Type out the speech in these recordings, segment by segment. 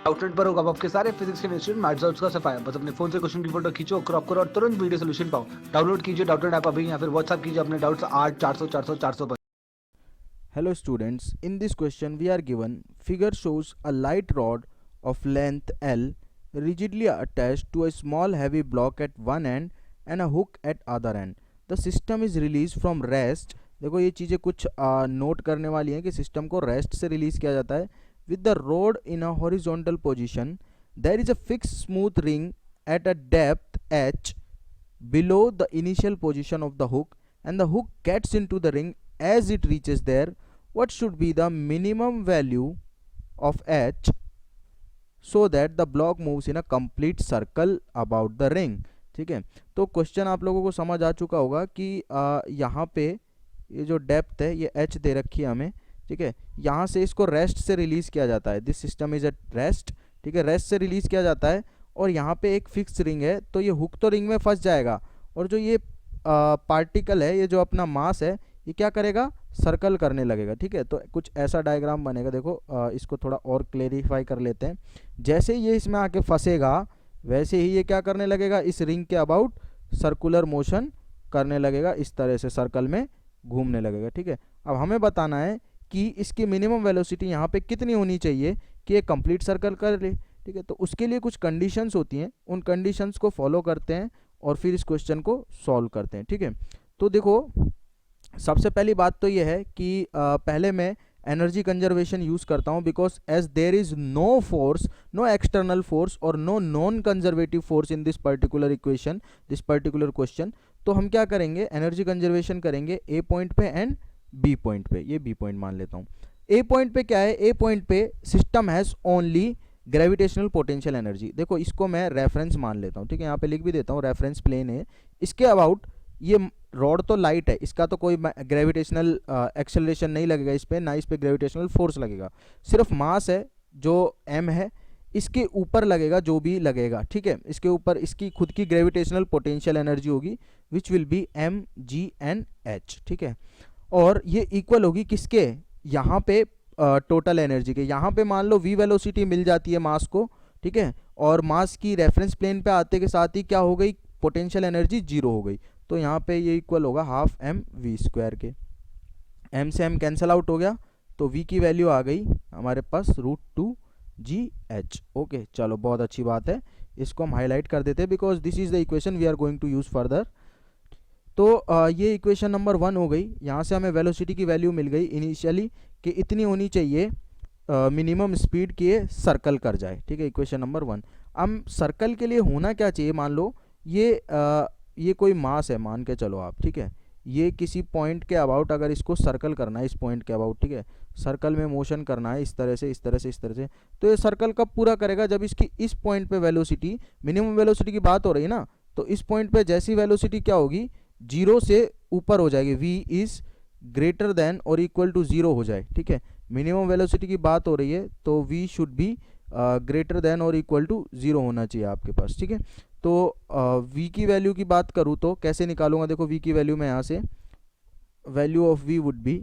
Outlet पर होगा आपके सारे फिजिक्स के इंस्टीट्यूट मैथ्स और उसका सफाया। बस अपने फोन से क्वेश्चन की फोटो खींचो, क्रॉप करो और तुरंत वीडियो सोल्यूशन पाओ। डाउनलोड कीजिए डाउटनेट ऐप अभी या फिर व्हाट्सएप कीजिए अपने डाउट्स 8 400 400 400 पर। Hello students, in this question we are given figure shows a light rod of length L rigidly attached to a small heavy block at one end and a hook at other end. The system is released from rest. देखो ये चीज़ें कुछ note करने वाली हैं कि system को rest से रिलीज किया जाता है. With the rod in a horizontal position, there is a fixed smooth ring at a depth h below the initial position of the hook, and the hook gets into the ring as it reaches there. What should be the minimum value of h so that the block moves in a complete circle about the ring? ठीक है, तो question आप लोगों को समझ आ चुका होगा कि यहाँ पे ये जो डेप्थ है ये h दे रखी है हमें. ठीक है, यहाँ से इसको रेस्ट से रिलीज किया जाता है. This system is at rest. ठीक है, रेस्ट से रिलीज किया जाता है और यहाँ पे एक फिक्स रिंग है, तो ये हुक तो रिंग में फंस जाएगा और जो ये पार्टिकल है, ये जो अपना मास है, ये क्या करेगा, सर्कल करने लगेगा. ठीक है, तो कुछ ऐसा डायग्राम बनेगा. देखो इसको थोड़ा और क्लेरिफाई कर लेते हैं. जैसे ये इसमें आके फंसेगा वैसे ही ये क्या करने लगेगा, इस रिंग के अबाउट सर्कुलर मोशन करने लगेगा, इस तरह से सर्कल में घूमने लगेगा. ठीक है, अब हमें बताना है कि इसकी मिनिमम वेलोसिटी यहाँ पे कितनी होनी चाहिए कि ये कंप्लीट सर्कल कर ले. ठीक है, तो उसके लिए कुछ कंडीशंस होती हैं, उन कंडीशंस को फॉलो करते हैं और फिर इस क्वेश्चन को सॉल्व करते हैं. ठीक है, तो देखो सबसे पहली बात तो ये है कि पहले मैं एनर्जी कंजर्वेशन यूज़ करता हूँ, because as there is no force, no external force और no non conservative force in this particular equation, this particular question. तो हम क्या करेंगे, एनर्जी कंजर्वेशन करेंगे ए पॉइंट पे एंड बी पॉइंट पे. ये बी पॉइंट मान लेता हूँ. ए पॉइंट पे क्या है, ए पॉइंट पे system has only gravitational potential energy. देखो इसको मैं रेफरेंस मान लेता हूँ. ठीक है, यहाँ पे लिख भी देता हूँ, रेफरेंस प्लेन है. इसके अबाउट ये रॉड तो लाइट है, इसका तो कोई ग्रेविटेशनल एक्सेलरेशन नहीं लगेगा इस पर, ना इस पर ग्रेविटेशनल फोर्स लगेगा. सिर्फ मास है जो m है, इसके ऊपर लगेगा जो भी लगेगा. ठीक है, इसके ऊपर इसकी खुद की ग्रेविटेशनल पोटेंशियल एनर्जी होगी विच विल बी mgnh. ठीक है, और ये इक्वल होगी किसके, यहाँ पे टोटल एनर्जी के. यहाँ पे मान लो v वेलोसिटी मिल जाती है मास को. ठीक है, और मास की रेफरेंस प्लेन पे आते के साथ ही क्या हो गई, पोटेंशियल एनर्जी जीरो हो गई. तो यहाँ पे ये इक्वल होगा हाफ एम वी स्क्वायर के. एम से एम कैंसल आउट हो गया, तो v की वैल्यू आ गई हमारे पास √2gh. ओके, चलो बहुत अच्छी बात है, इसको हम हाईलाइट कर देते हैं because this is the equation we are going to use further. तो ये इक्वेशन नंबर 1 हो गई. यहाँ से हमें वेलोसिटी की वैल्यू मिल गई इनिशियली कि इतनी होनी चाहिए मिनिमम स्पीड के सर्कल कर जाए. ठीक है, इक्वेशन नंबर 1. अब सर्कल के लिए होना क्या चाहिए, मान लो ये कोई मास है, मान के चलो आप. ठीक है, ये किसी पॉइंट के अबाउट अगर इसको सर्कल करना है, इस पॉइंट के अबाउट, ठीक है, सर्कल में मोशन करना है इस तरह से इस तरह से इस तरह से, तो ये सर्कल कब पूरा करेगा, जब इसकी इस पॉइंट पे वेलोसिटी, मिनिमम वेलोसिटी की बात हो रही है ना, तो इस पॉइंट पे जैसी वेलोसिटी क्या होगी, जीरो से ऊपर हो जाएगी, v इज ग्रेटर देन और इक्वल टू जीरो हो जाए. ठीक है, मिनिमम वेलोसिटी की बात हो रही है तो v should be greater than और इक्वल टू जीरो होना चाहिए आपके पास. ठीक है, तो v की वैल्यू की बात करूँ तो कैसे निकालूंगा, देखो v की वैल्यू मैं यहाँ से, value of v would be,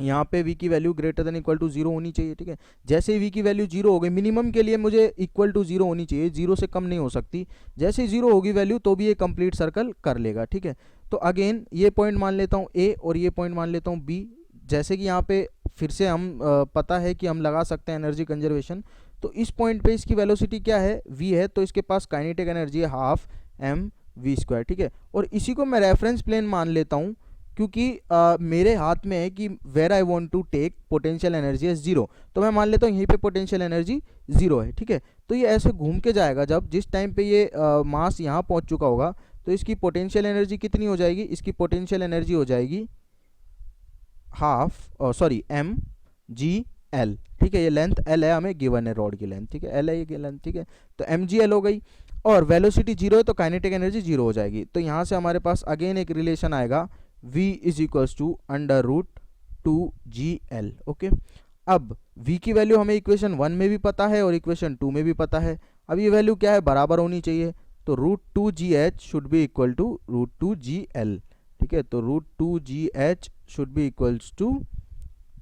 यहाँ पे v की value greater than equal to zero होनी चाहिए. ठीक है, जैसे ही v की वैल्यू जीरो हो गई, मिनिमम के लिए मुझे इक्वल टू जीरो होनी चाहिए, जीरो से कम नहीं हो सकती. जैसे ही जीरो होगी वैल्यू तो भी ये कंप्लीट सर्कल कर लेगा. ठीक है, तो अगेन ये पॉइंट मान लेता हूँ a और ये पॉइंट मान लेता हूँ b. जैसे कि यहाँ पे फिर से हम पता है कि हम लगा सकते हैं एनर्जी कंजर्वेशन, तो इस पॉइंट पे इसकी वेलोसिटी क्या है, v है, तो इसके पास काइनेटिक एनर्जी है हाफ एम वी स्क्वायर. ठीक है, और इसी को मैं रेफरेंस प्लेन मान लेता हूँ क्योंकि मेरे हाथ में है कि where I want to take potential energy as zero, तो मैं मान लेता हूँ यहीं पे पोटेंशियल एनर्जी जीरो है. ठीक है, तो ये ऐसे घूम के जाएगा, जब जिस टाइम पे ये मास यहाँ पहुँच चुका होगा तो इसकी पोटेंशियल एनर्जी कितनी हो जाएगी, इसकी पोटेंशियल एनर्जी हो जाएगी हाफ एम जी एल. ठीक है, ये लेंथ एल है, हमें गिवन है रॉड की लेंथ. ठीक है, एल है ये लेंथ. ठीक है, तो एम जी एल हो गई और वेलोसिटी जीरो है तो काइनेटिक एनर्जी जीरो हो जाएगी. तो यहाँ से हमारे पास अगेन एक रिलेशन आएगा, v is equals to √2gl. Okay, अब v की वैल्यू हमें इक्वेशन 1 में भी पता है और इक्वेशन 2 में भी पता है. अब ये वैल्यू क्या है, बराबर होनी चाहिए, तो √2gh should be equal to √2gl. ठीक है, तो √2gh should be equals to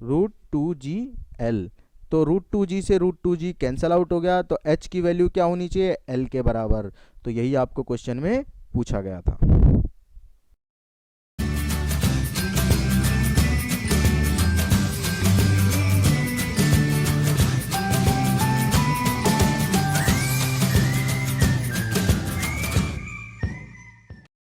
√2gl. तो तो √2g से √2g कैंसल आउट हो गया, तो h की वैल्यू क्या होनी चाहिए, l के बराबर। तो यही आपको क्वेश्चन में पूछा गया था।